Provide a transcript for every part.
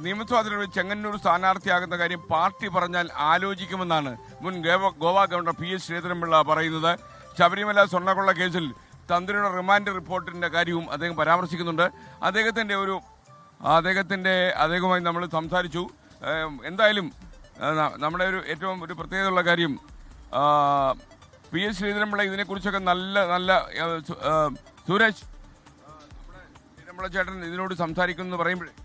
നിയമസഭാ തെരഞ്ഞെടുപ്പിൽ ചെങ്ങന്നൂർ സ്ഥാനാർത്ഥിയാകുന്ന കാര്യം പാർട്ടി പറഞ്ഞാൽ ആലോചിക്കുമെന്നാണ് മുൻ ഗോവ ഗവർണർ പി.എസ്. ശ്രീധരൻപിള്ള പറയുന്നത്. ശബരിമല സ്വർണ്ണക്കൊള്ള കേസിൽ തന്ത്രിയുടെ റിമാൻഡ് റിപ്പോർട്ടിന്റെ കാര്യവും അദ്ദേഹം പരാമർശിക്കുന്നുണ്ട്. അദ്ദേഹവുമായി നമ്മൾ സംസാരിച്ചു. എന്തായാലും നമ്മുടെ ഏറ്റവും പ്രത്യേകതയുള്ള കാര്യം പി.എസ്. ശ്രീധരൻപിള്ള ഇതിനെക്കുറിച്ചൊക്കെ നല്ല സുരേഷ് ശ്രീധരൻപിള്ള ചേട്ടൻ ഇതിനോട് സംസാരിക്കുന്നു പറയുമ്പോഴേ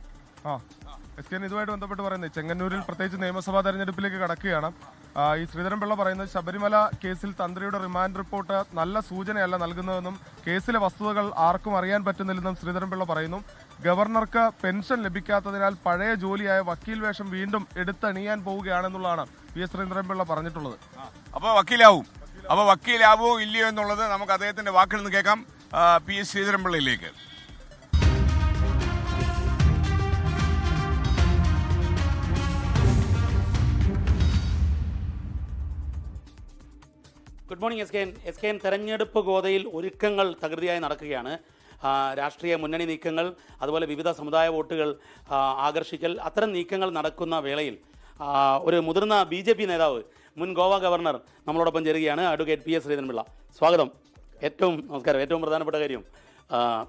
ഇതുമായിട്ട് ബന്ധപ്പെട്ട് പറയുന്നത് ചെങ്ങന്നൂരിൽ പ്രത്യേകിച്ച് നിയമസഭാ തെരഞ്ഞെടുപ്പിലേക്ക് കടക്കുകയാണ്. ഈ ശ്രീധരൻപിള്ള പറയുന്നത് ശബരിമല കേസിൽ തന്ത്രിയുടെ റിമാൻഡ് റിപ്പോർട്ട് നല്ല സൂചനയല്ല നൽകുന്നതെന്നും കേസിലെ വസ്തുതകൾ ആർക്കും അറിയാൻ പറ്റുന്നില്ലെന്നും ശ്രീധരൻപിള്ള പറയുന്നു. ഗവർണർക്ക് പെൻഷൻ ലഭിക്കാത്തതിനാൽ പഴയ ജോലിയായ വക്കീൽ വേഷം വീണ്ടും എടുത്തണിയാൻ പോവുകയാണെന്നുള്ളതാണ് പി.എസ്. ശ്രീധരൻപിള്ള പറഞ്ഞിട്ടുള്ളത്. അപ്പോൾ വക്കീലാവോ ഇല്ലയോ എന്നുള്ളത് നമുക്ക് അദ്ദേഹത്തിന്റെ വാക്കിൽ നിന്ന് കേൾക്കാം. പി.എസ്. ശ്രീധരൻപിള്ളയിലേക്ക്. Good morning S K N. തെരഞ്ഞെടുപ്പ് ഗോതയിൽ ഒരുക്കങ്ങൾ തകൃതിയായി നടക്കുകയാണ്. രാഷ്ട്രീയ മുന്നണി നീക്കങ്ങൾ, അതുപോലെ വിവിധ സമുദായ വോട്ടുകൾ ആകർഷിക്കൽ, അത്തരം നീക്കങ്ങൾ നടക്കുന്ന വേളയിൽ ഒരു മുതിർന്ന BJP നേതാവ്, മുൻ ഗോവ ഗവർണർ നമ്മളോടൊപ്പം ചേരുകയാണ്. Advocate PS. ശ്രീധരൻപിള്ള, സ്വാഗതം. നമസ്കാരം. ഏറ്റവും പ്രധാനപ്പെട്ട കാര്യം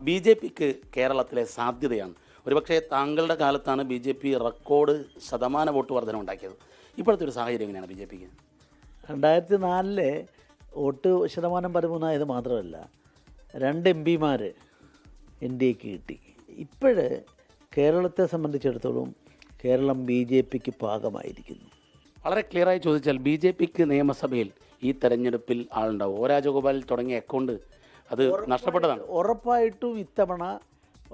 BJPക്ക് കേരളത്തിലെ സാധ്യതയാണ്. ഒരുപക്ഷെ താങ്കളുടെ കാലത്താണ് BJP റെക്കോർഡ് ശതമാന വോട്ട് വർധന ഉണ്ടാക്കിയത്. ഇപ്പോഴത്തെ ഒരു സാഹചര്യം എങ്ങനെയാണ് BJPക്ക്? 2004 വോട്ട് ശതമാനം 13 മാത്രമല്ല, 2 MP NDAക്ക് കിട്ടി. ഇപ്പോഴ് കേരളത്തെ സംബന്ധിച്ചിടത്തോളം കേരളം BJPക്ക് പാകമായിരിക്കുന്നു. വളരെ ക്ലിയറായി ചോദിച്ചാൽ BJPക്ക് നിയമസഭയിൽ ഈ തെരഞ്ഞെടുപ്പിൽ ആളുണ്ടാവും. ഒ രാജഗോപാൽ തുടങ്ങിയ അക്കൗണ്ട് അത് നഷ്ടപ്പെട്ടതാണ്. ഉറപ്പായിട്ടും ഇത്തവണ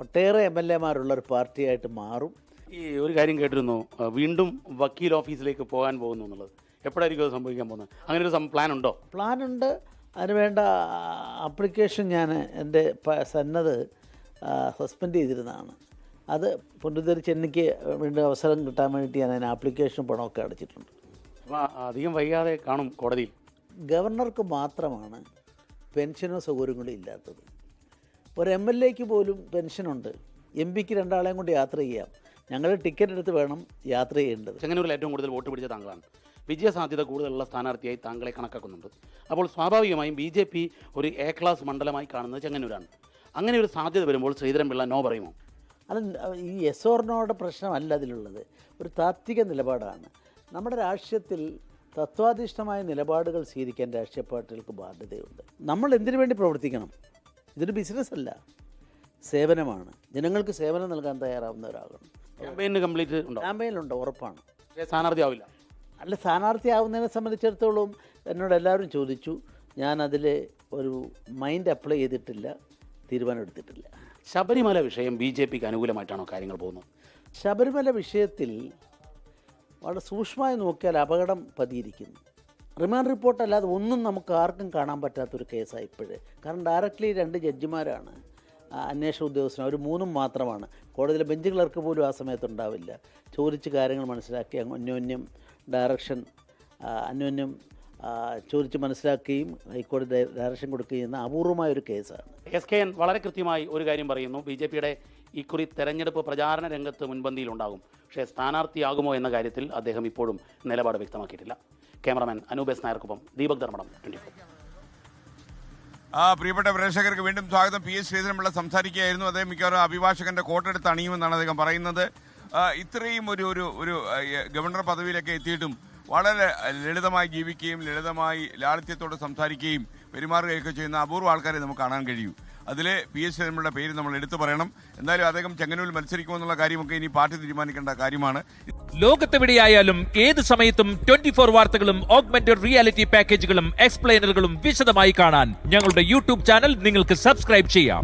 ഒട്ടേറെ MLA ഒരു പാർട്ടിയായിട്ട് മാറും. ഈ ഒരു കാര്യം കേട്ടിരുന്നു, വീണ്ടും വക്കീൽ ഓഫീസിലേക്ക് പോകാൻ പോകുന്നു എന്നുള്ളത്. എപ്പോഴായിരിക്കും അത് സംഭവിക്കാൻ പോകുന്നത്? അങ്ങനെ ഒരു പ്ലാൻ ഉണ്ടോ? പ്ലാനുണ്ട്. അതിനുവേണ്ട ആപ്ലിക്കേഷൻ ഞാൻ എൻ്റെ സന്നദ്ധ സസ്പെൻഡ് ചെയ്തിരുന്നതാണ്. അത് പുനരുദ്ധരിച്ച് എനിക്ക് വീണ്ടും അവസരം കിട്ടാൻ വേണ്ടിയിട്ട് ഞാൻ അതിന് ആപ്ലിക്കേഷൻ പണമൊക്കെ അടച്ചിട്ടുണ്ട്. അപ്പോൾ അധികം വൈകാതെ കാണും കോടതിയിൽ. ഗവർണർക്ക് മാത്രമാണ് പെൻഷനോ സൗകര്യങ്ങളോ ഇല്ലാത്തത്. ഒരു MLAക്ക് പോലും പെൻഷനുണ്ട്. MP-ക്ക് 2 ആളെയും കൊണ്ട് യാത്ര ചെയ്യാം. ഞങ്ങൾ ടിക്കറ്റ് എടുത്ത് വേണം യാത്ര ചെയ്യേണ്ടത്. ചെങ്ങന്നൂരിൽ ഏറ്റവും കൂടുതൽ വോട്ട് പിടിച്ച താങ്കളാണ്. വിജയസാധ്യത കൂടുതലുള്ള സ്ഥാനാർത്ഥിയായി താങ്കളെ കണക്കാക്കുന്നുണ്ട്. അപ്പോൾ സ്വാഭാവികമായും BJP ഒരു A ക്ലാസ് മണ്ഡലമായി കാണുന്നത് ചെങ്ങന്നൂരാണ്. അങ്ങനെ ഒരു സാധ്യത വരുമ്പോൾ ശ്രീധരൻപിള്ള നോ പറയുമോ? അല്ല, ഈ എസ് ഓർ നോയുടെ പ്രശ്നമല്ല അതിലുള്ളത്. ഒരു താത്വിക നിലപാടാണ്. നമ്മുടെ രാഷ്ട്രീയത്തിൽ തത്വാധിഷ്ഠമായ നിലപാടുകൾ സ്വീകരിക്കാൻ രാഷ്ട്രീയ പാർട്ടികൾക്ക് ബാധ്യതയുണ്ട്. നമ്മൾ എന്തിനു വേണ്ടി പ്രവർത്തിക്കണം? ഇതൊരു ബിസിനസ്സല്ല, സേവനമാണ്. ജനങ്ങൾക്ക് സേവനം നൽകാൻ തയ്യാറാവുന്നവരാകണം. ക്യാമ്പയിന് കംപ്ലീറ്റ് ഉണ്ടോ? ക്യാമ്പയിനുണ്ട്, ഉറപ്പാണ്. സ്ഥാനാർത്ഥി ആവില്ല. അല്ല, സ്ഥാനാർത്ഥിയാവുന്നതിനെ സംബന്ധിച്ചിടത്തോളം എന്നോട് എല്ലാവരും ചോദിച്ചു. ഞാനതിൽ ഒരു മൈൻഡ് അപ്ലൈ ചെയ്തിട്ടില്ല, തീരുമാനം എടുത്തിട്ടില്ല. ശബരിമല വിഷയം BJPക്ക് അനുകൂലമായിട്ടാണോ കാര്യങ്ങൾ പോകുന്നത്? ശബരിമല വിഷയത്തിൽ വളരെ സൂക്ഷ്മമായി നോക്കിയാൽ അപകടം പതിയിരിക്കുന്നു. റിമാൻഡ് റിപ്പോർട്ട് അല്ലാതെ ഒന്നും നമുക്ക് ആർക്കും കാണാൻ പറ്റാത്തൊരു കേസാണ് ഇപ്പോഴേ. കാരണം ഡയറക്റ്റ്ലി 2 ജഡ്ജിമാരാണ് അന്വേഷണ ഉദ്യോഗസ്ഥർ. അവർ 3 മാത്രമാണ്. കോടതിയിലെ ബെഞ്ച് ക്ലർക്ക് പോലും ആ സമയത്തുണ്ടാവില്ല. ചോദിച്ച് കാര്യങ്ങൾ മനസ്സിലാക്കി അന്യോന്യം ഡയറക്ഷൻ ചോദിച്ച് മനസ്സിലാക്കുകയും ഹൈക്കോടതി ഡയറക്ഷൻ കൊടുക്കുകയും ചെയ്യുന്ന അപൂർവമായൊരു കേസാണ്. SKN വളരെ കൃത്യമായി ഒരു കാര്യം പറയുന്നു, BJPയുടെ ഇക്കുറി തെരഞ്ഞെടുപ്പ് പ്രചാരണ രംഗത്ത് മുൻപന്തിയിലുണ്ടാകും. പക്ഷേ സ്ഥാനാർത്ഥിയാകുമോ എന്ന കാര്യത്തിൽ അദ്ദേഹം ഇപ്പോഴും നിലപാട് വ്യക്തമാക്കിയിട്ടില്ല. ക്യാമറാമാൻ അനൂപ് എസ് നായർക്കൊപ്പം ദീപക് ധർമ്മടം, 24. പ്രിയപ്പെട്ട പ്രേക്ഷകർക്ക് വീണ്ടും സ്വാഗതം. പി.എസ്. ശ്രീധരൻപിള്ള സംസാരിക്കുകയായിരുന്നു. അദ്ദേഹം മിക്കവാറും അഭിഭാഷകന്റെ കോട്ടെടുത്ത് അണിയുമെന്നാണ് അദ്ദേഹം പറയുന്നത്. ഇത്രയും ഒരു ഗവർണർ പദവിയിലൊക്കെ എത്തിയിട്ടും വളരെ ലളിതമായി ജീവിക്കുകയും ലളിതമായി ലാളിത്യത്തോടെ സംസാരിക്കുകയും പെരുമാറുകയൊക്കെ ചെയ്യുന്ന അപൂർവ ആൾക്കാരെ നമുക്ക് കാണാൻ കഴിയൂ. അതിൽ പി.എസ്. ശ്രീധരൻപിള്ളയുടെ പേര് നമ്മൾ എടുത്തു പറയണം. എന്തായാലും അദ്ദേഹം ചെങ്ങന്നൂരിൽ മത്സരിക്കുമെന്നുള്ള കാര്യമൊക്കെ ഇനി പാർട്ടി തീരുമാനിക്കേണ്ട കാര്യമാണ്. ലോകത്തെവിടെയായാലും ഏത് സമയത്തും 24 വാർത്തകളും ഓഗ്മെന്റഡ് റിയാലിറ്റി പാക്കേജുകളും എക്സ്പ്ലെയിനറുകളും വിശദമായി കാണാൻ ഞങ്ങളുടെ YouTube ചാനൽ നിങ്ങൾക്ക് സബ്സ്ക്രൈബ് ചെയ്യാം.